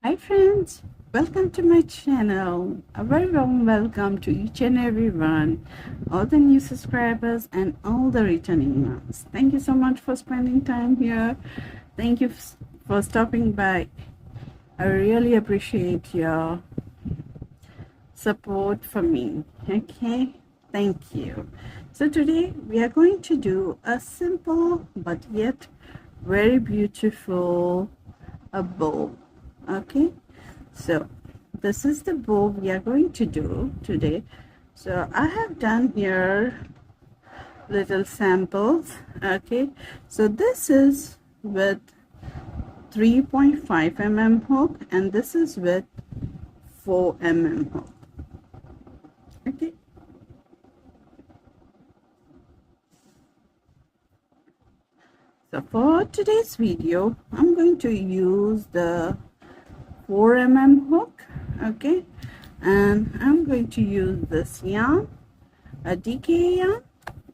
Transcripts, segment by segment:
Hi friends, welcome to my channel. A very warm welcome to each and everyone, all the new subscribers and all the returning ones. Thank you so much for spending time here. Thank you for stopping by. I really appreciate your support for me. Okay, thank you. So today we are going to do a simple but yet very beautiful bow. Okay, so this is the bow we are going to do today. So I have done here little samples. Okay, so this is with 3.5 mm hook and this is with 4 mm hook. Okay, so for today's video I'm going to use the 4 mm hook. Okay, and I'm going to use this yarn, a DK yarn.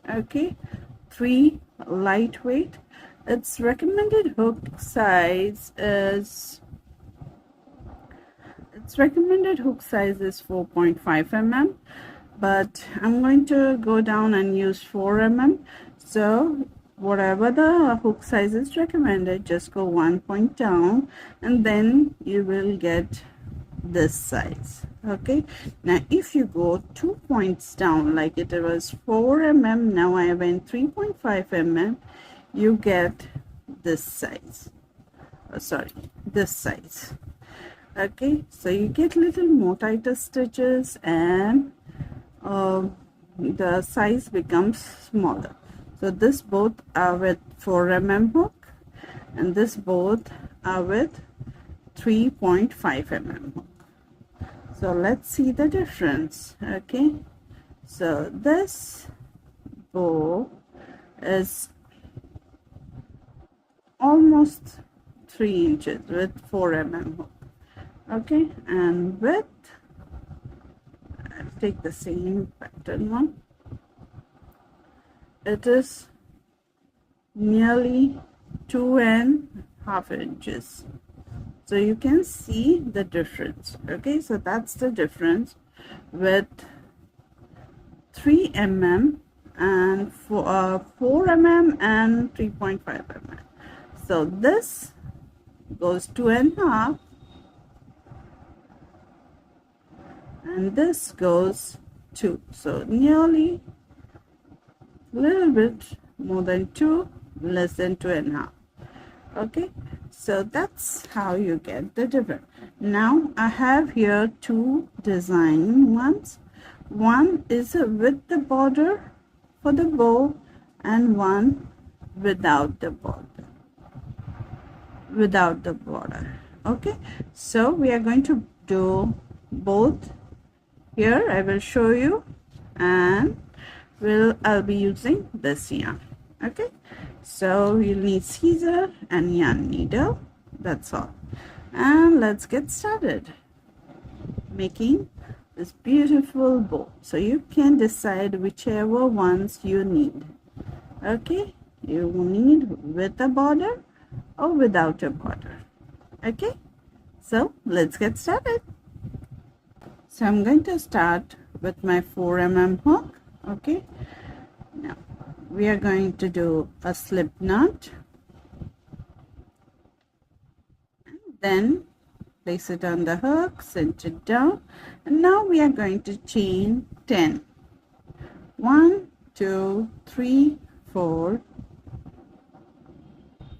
Okay, 3 lightweight. Its recommended hook size is 4.5 mm, but I'm going to go down and use 4 mm. So whatever the hook size is recommended, just go 1 point down and then you will get this size. Okay, now if you go 2 points down, like it was 4 mm, now I went 3.5 mm, you get this size. This size. Okay, so you get little more tighter stitches and the size becomes smaller. So this both are with 4 mm hook and this both are with 3.5 mm hook. So let's see the difference. Okay, so this bow is almost 3 inches with 4 mm hook. Okay, and width, I'll take the same pattern one. It is nearly 2.5 inches. So you can see the difference. Okay, so that's the difference with 3 mm and 4 mm and 3.5 mm. So this goes 2.5 and this goes 2. So nearly a little bit more than 2, less than 2.5. Okay, so that's how you get the difference. Now I have here 2 design ones. One is with the border for the bow and one without the border. Okay, so we are going to do both. Here I will show you, and I'll be using this yarn. Okay, so you'll need scissor and yarn needle. That's all, and let's get started making this beautiful bow. So you can decide whichever ones you need. Okay, you will need with a border or without a border. Okay, so let's get started. So I'm going to start with my 4 mm hook. Okay, now we are going to do a slip knot and then place it on the hook, cinch it down, and now we are going to chain 10. 1 2 3 4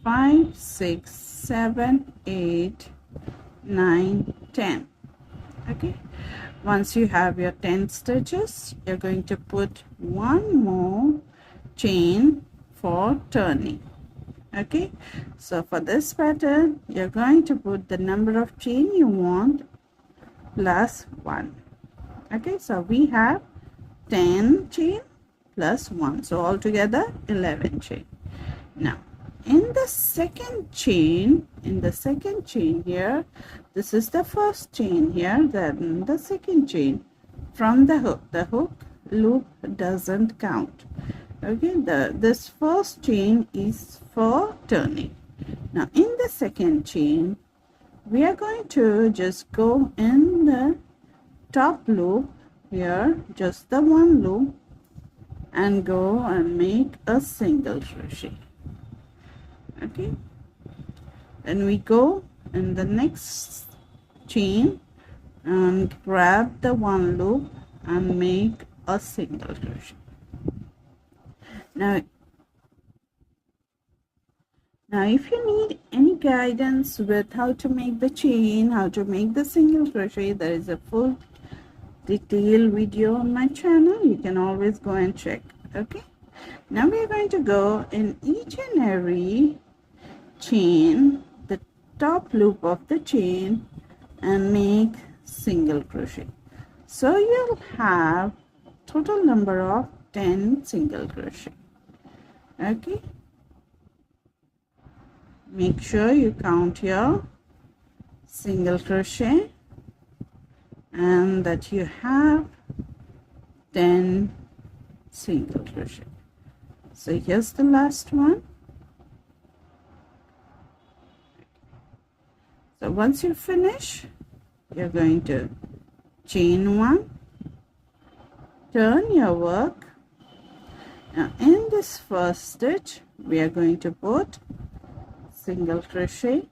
5 6 7 8 9 10. Okay, once you have your 10 stitches, you're going to put one more chain for turning. Okay, so for this pattern you're going to put the number of chain you want plus 1. Okay, so we have 10 chain plus 1, so altogether 11 chain. Now in the second chain here, this is the first chain here, then the second chain from the hook loop doesn't count. Okay, this first chain is for turning. Now in the second chain we are going to just go in the top loop here, just the one loop, and go and make a single crochet. Okay, then we go in the next chain and grab the one loop and make a single crochet. Now if you need any guidance with how to make the chain, how to make the single crochet, there is a full detailed video on my channel. You can always go and check. Okay, now we are going to go in each and every chain, the top loop of the chain, and make single crochet. So you'll have total number of 10 single crochet. Okay, make sure you count your single crochet and that you have 10 single crochet. So here's the last one. So once you finish, you're going to chain one, turn your work. Now in this first stitch we are going to put single crochet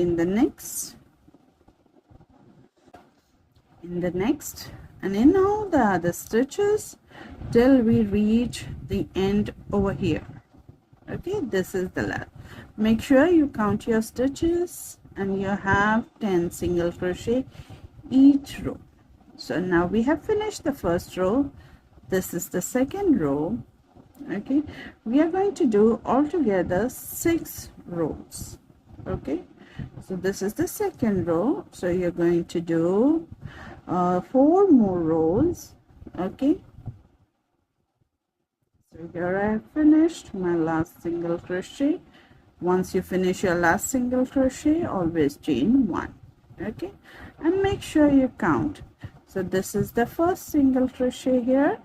in the next, and in all the other stitches till we reach the end over here. Okay, this is the last. Make sure you count your stitches and you have 10 single crochet each row. So now we have finished the first row. This is the second row. Okay, we are going to do altogether 6 rows. Okay, so this is the second row, so you're going to do 4 more rows. Okay, so here I have finished my last single crochet. Once you finish your last single crochet, always chain 1. Okay, and make sure you count. So this is the first single crochet here.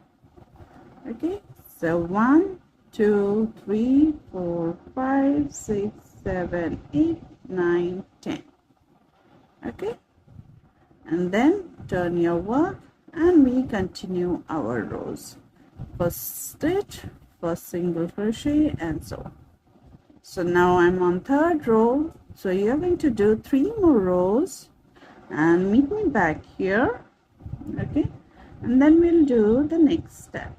Okay, so 1 2 3 4 5 6 7 8 9 10. Okay, and then turn your work and we continue our rows. First stitch, first single crochet, and so on. So now I'm on third row, so you're going to do 3 more rows and meet me back here. Okay, and then we'll do the next step.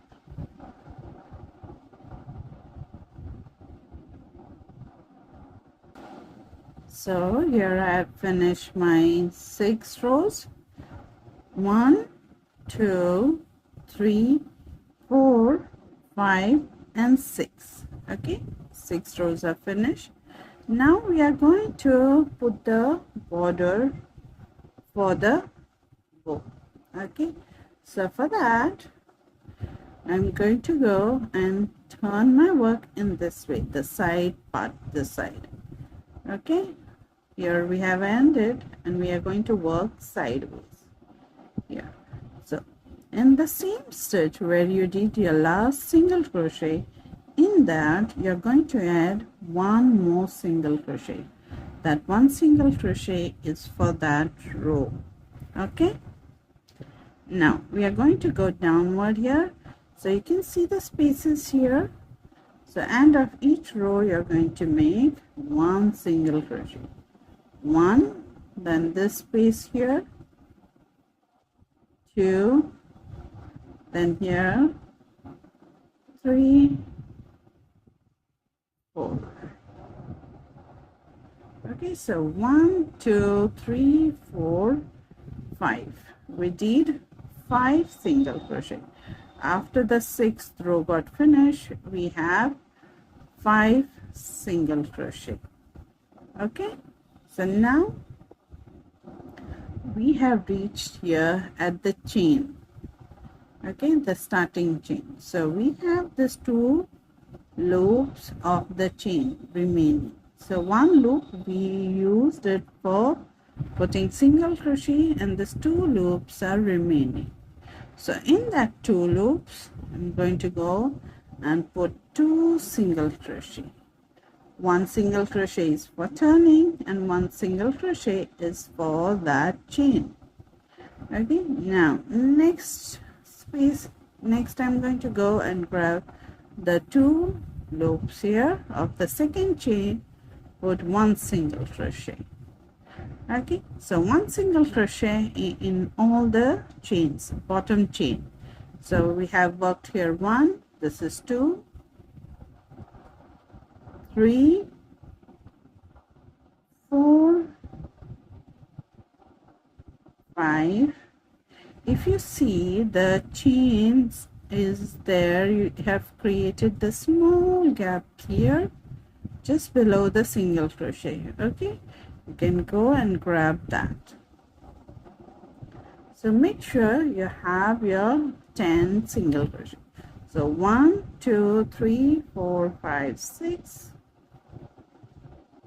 So here I have finished my 6 rows. 1 2 3 4 5 and 6. Okay, 6 rows are finished. Now we are going to put the border for the bow. Okay, so for that I'm going to go and turn my work in this way, the side part, this side. Okay, here we have ended and we are going to work sideways here. So in the same stitch where you did your last single crochet, in that you're going to add 1 more single crochet. That 1 single crochet is for that row. Okay, now we are going to go downward here, so you can see the spaces here. So end of each row you're going to make 1 single crochet, 1, then this space here, 2, then here 3, 4. Okay, so 1 2 3 4 5. We did 5 single crochet. After the 6th row got finished, we have 5 single crochet. Okay, so now we have reached here at the chain. Okay, the starting chain. So we have these 2 loops of the chain remaining. So one loop we used it for putting single crochet, and these 2 loops are remaining. So in that 2 loops I'm going to go and put 2 single crochet. One single crochet is for turning and one single crochet is for that chain. Okay, now next space, next I'm going to go and grab the 2 loops here of the second chain, put one single crochet. Okay, so one single crochet in all the chains, bottom chain. So we have worked here 1, this is 2, 3, 4, 5. If you see the chains is there, you have created the small gap here just below the single crochet. Okay, you can go and grab that. So make sure you have your 10 single crochet. So 1 2 3 4 5 6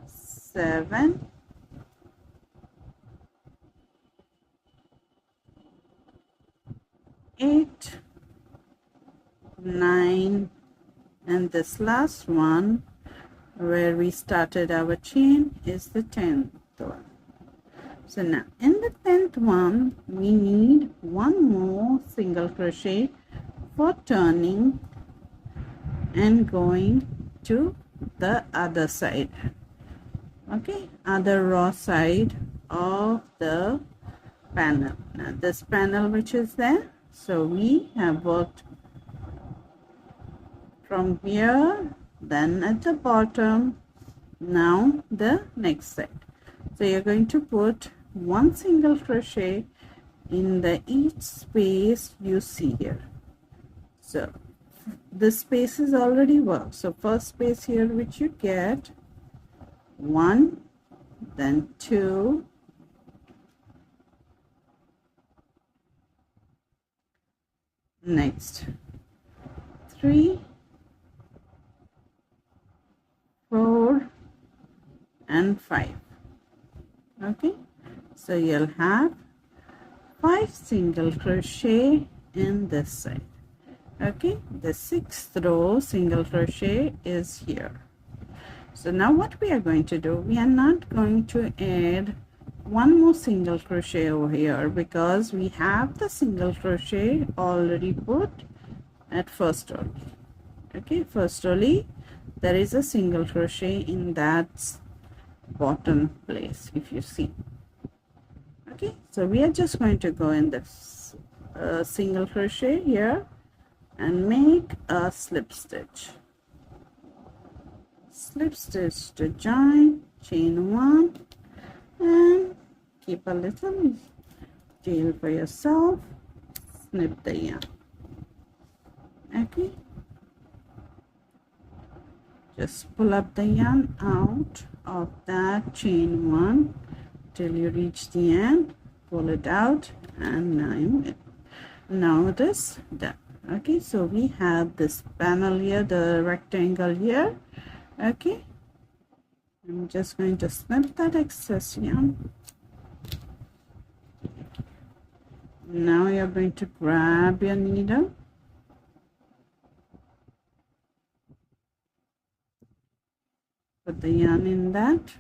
7 8 9, and this last one where we started our chain is the 10th one. So now in the 10th one we need one more single crochet for turning and going to the other side. Okay, other raw side of the panel. Now this panel which is there, so we have worked from here, then at the bottom, now the next side. So you're going to put one single crochet in the each space you see here. So this space is already worked. So first space here which you get 1, then 2, next 3, 4 and 5. Okay, so you'll have 5 single crochet in this side. Okay, the 6th row single crochet is here. So now what we are going to do, we are not going to add one more single crochet over here because we have the single crochet already put at first row. Okay, first row there is a single crochet in that bottom place if you see. Okay, so we are just going to go in this single crochet here and make a slip stitch. Slip stitch to join, chain 1 and keep a little tail for yourself, snip the yarn. Okay, just pull up the yarn out of that chain 1 till you reach the end, pull it out, and now it is done. Okay, so we have this panel here, the rectangle here. Okay, I'm just going to snip that excess yarn. Now you're going to grab your needle, put the yarn in that.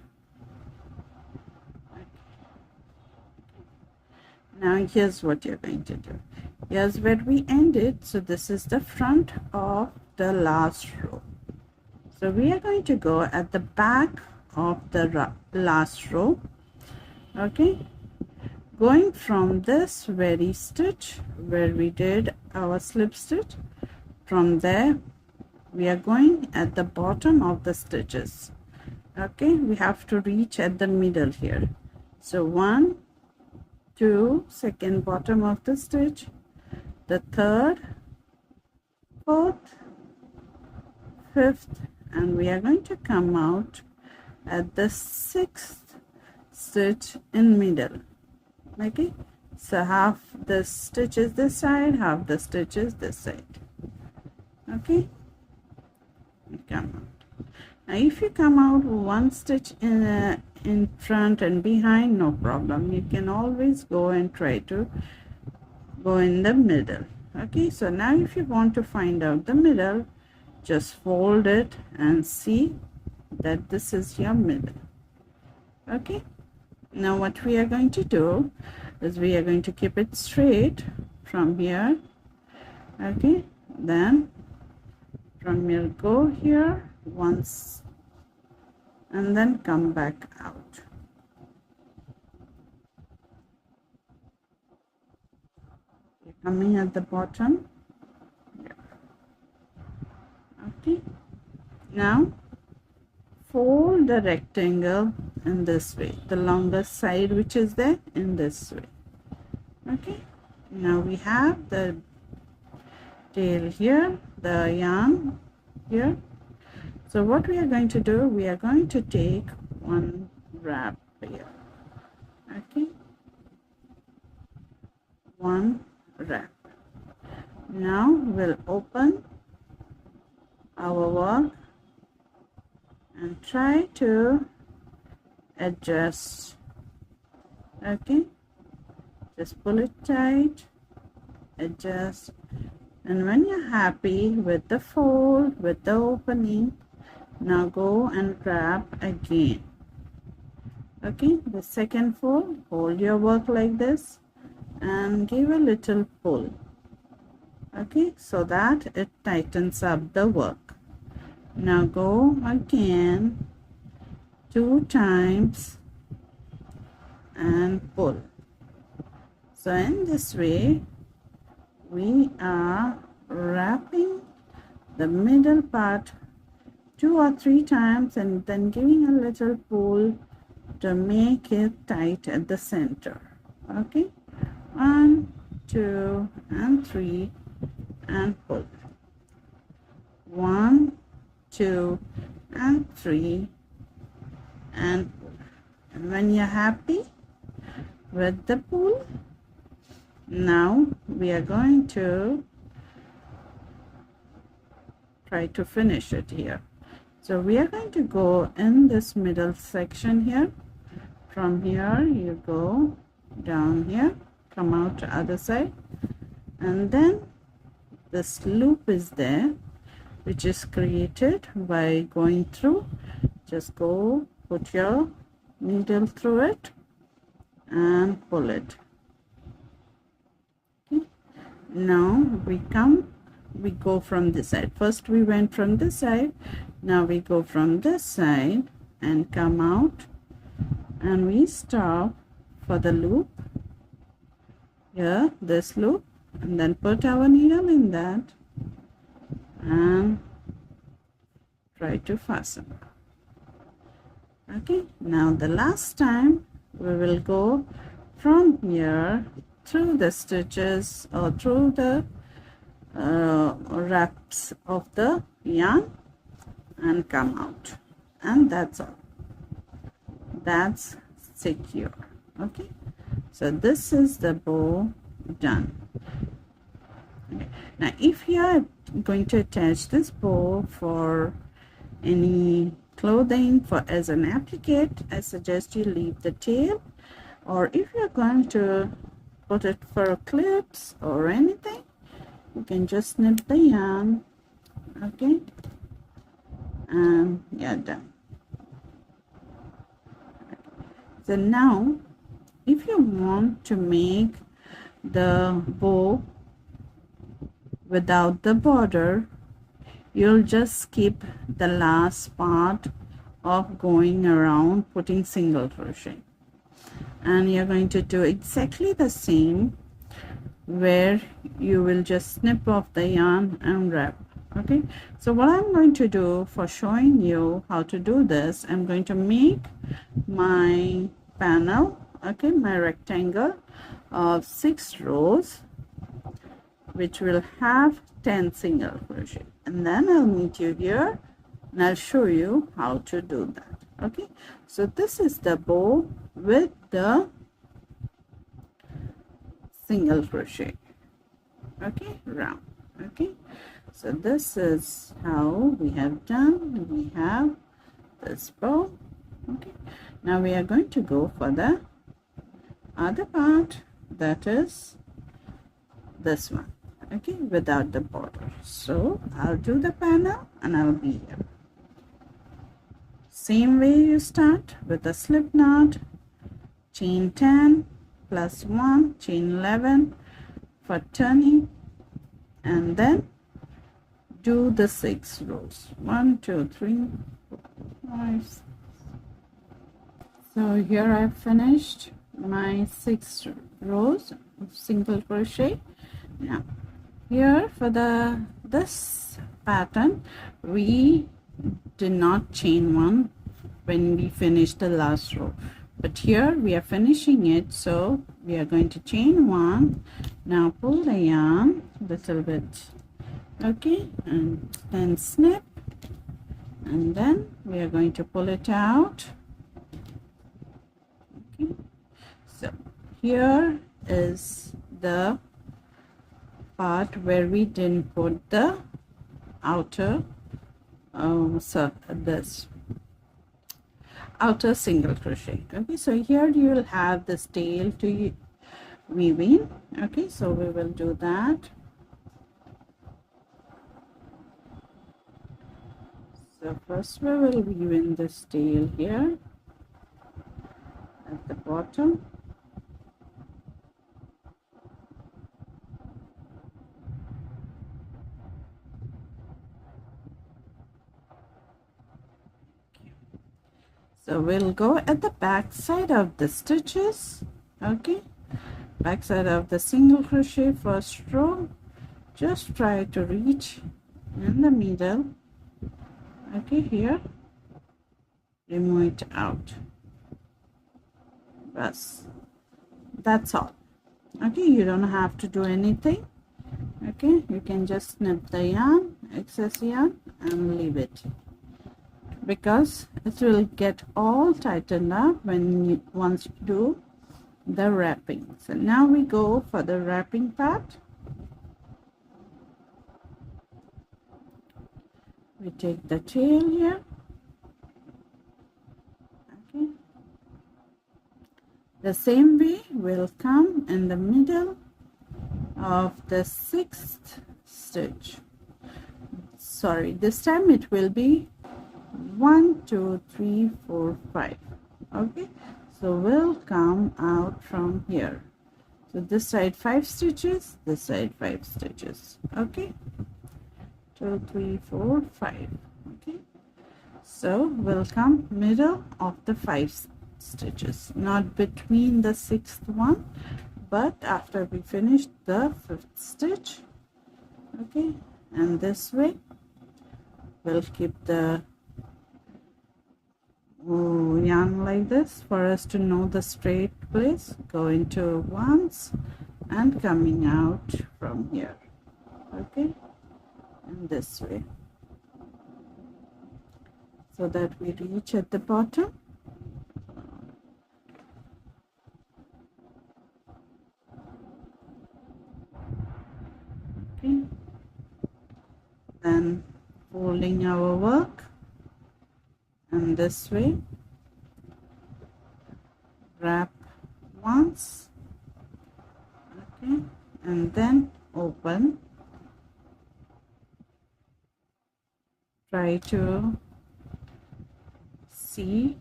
Now here's what you're going to do. Here's where we ended. So this is the front of the last row. So we are going to go at the back of the last row. Okay, going from this very stitch where we did our slip stitch, from there we are going at the bottom of the stitches. Okay, we have to reach at the middle here. So 1 2, second bottom of the stitch, the 3rd, 4th, 5th, and we are going to come out at the 6th stitch in middle. Okay, so half the stitches this side, half the stitches this side. Okay, come out. Now if you come out one stitch in front and behind, no problem, you can always go and try to go in the middle. Okay, so now if you want to find out the middle, just fold it and see that this is your middle. Okay, now what we are going to do is we are going to keep it straight from here. Okay, then from here go here once and then come back out. You're coming at the bottom. Okay, now fold the rectangle in this way, the longest side which is there in this way. Okay, now we have the tail here, the yarn here. So what we are going to do, we are going to take one wrap here. Okay, one wrap. Now we'll open our work and try to adjust. Okay, just pull it tight, adjust, and when you're happy with the fold, with the opening, now go and wrap again. Okay, the second fold, hold your work like this and give a little pull. Okay, so that it tightens up the work. Now go again 2 times and pull. So in this way we are wrapping the middle part 2 or 3 times and then giving a little pull to make it tight at the center. Okay, 1, 2 and 3 and pull. 1, 2 and 3 and pull. And when you're happy with the pull, now we are going to try to finish it here. So we are going to go in this middle section here. From here you go down here, come out to other side, and then this loop is there which is created by going through. Just go put your needle through it and pull it. Okay, now we go from this side. First we went from this side, now we go from this side and come out, and we stop for the loop here, this loop, and then put our needle in that and try to fasten. Okay, now the last time we will go from here through the stitches or through the wraps of the yarn and come out, and that's all. That's secure. Okay, so this is the bow done. Okay. Now if you are going to attach this bow for any clothing for as an applique, I suggest you leave the tail, or if you're going to put it for clips or anything, you can just snip the yarn. Okay, and you're done. So now if you want to make the bow without the border, you'll just skip the last part of going around putting single crochet, and you're going to do exactly the same, where you will just snip off the yarn and wrap. Okay, so what I'm going to do for showing you how to do this, I'm going to make my panel, okay, my rectangle of 6 rows, which will have 10 single crochet, and then I'll meet you here and I'll show you how to do that. Okay, so this is the bow with the single crochet, okay, round. Okay, so this is how we have done. We have this bow. Okay, now we are going to go for the other part, that is this one, okay, without the border. So I'll do the panel and I'll be here. Same way you start with a slip knot, chain 10 plus 1, chain 11 for turning, and then do the 6 rows. 1 2 3 4 5 6. So here I've finished my 6 rows of single crochet. Now here for this pattern we did not chain 1 when we finished the last row, but here we are finishing it, so we are going to chain 1. Now pull the yarn a little bit, okay, and then snip, and then we are going to pull it out. Okay, so here is the part where we didn't put the outer this outer single crochet. Okay, so here you will have this tail to weave in. Okay, so we will do that. So first we will weave in this tail here at the bottom. So we'll go at the back side of the stitches. Okay, back side of the single crochet first row. Just try to reach in the middle. Okay, here remove it out. That's all. Okay, you don't have to do anything. Okay, you can just snip the yarn, excess yarn, and leave it, because it will get all tightened up when you once you do the wrapping. So now we go for the wrapping part. We take the tail here. Okay, the same way will come in the middle of the 6th stitch. Sorry, this time it will be 1 2 3 4 5. Okay, so we'll come out from here. So this side 5 stitches, this side 5 stitches. Okay, 2 3 4 5. Okay, so we'll come middle of the 5 stitches, not between the 6th one, but after we finish the 5th stitch. Okay, and this way we'll keep the yarn like this for us to know the straight place, going to once and coming out from here. Okay, and this way, so that we reach at the bottom. Okay, then folding our work, and this way wrap once, okay, and then open. Try to see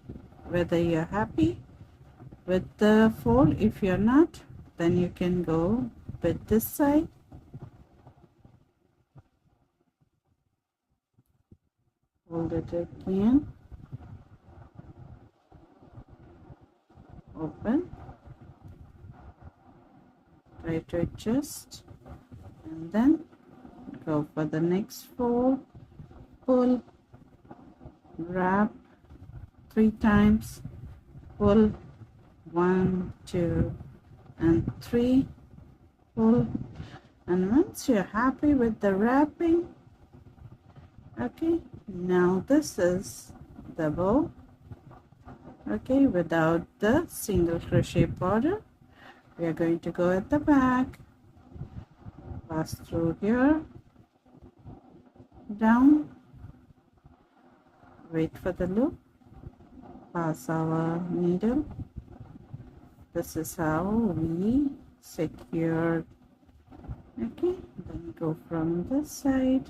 whether you're happy with the fold. If you're not, then you can go with this side. Hold it again, open, try to adjust, and then go for the next fold. Pull, wrap 3 times, pull 1 2 and 3, pull, and once you're happy with the wrapping, okay, now this is the bow. Okay, without the single crochet border. We are going to go at the back, pass through here, down, wait for the loop, pass our needle. This is how we secure. Okay, then go from this side,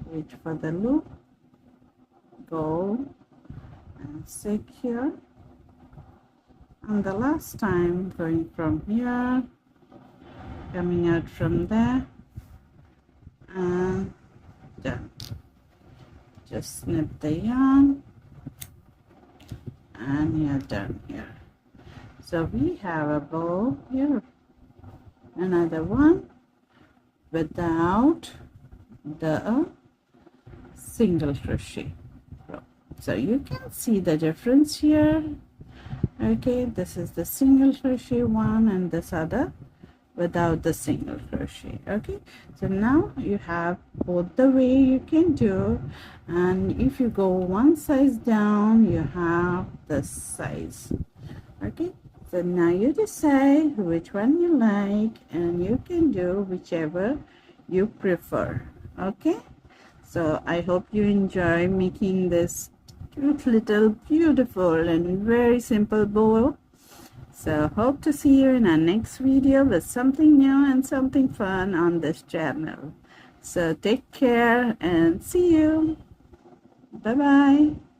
wait for the loop, go and secure, and the last time going from here, coming out from there, and done. Just snip the yarn and you're done here. So we have a bow here, another one without the single crochet row. So you can see the difference here. Okay, this is the single crochet one and this other without the single crochet. Okay, so now you have both the way you can do, and if you go one size down you have this size. Okay, so now you decide which one you like and you can do whichever you prefer. Okay, so I hope you enjoy making this cute little beautiful and very simple bow. So hope to see you in our next video with something new and something fun on this channel. So take care and see you. Bye bye.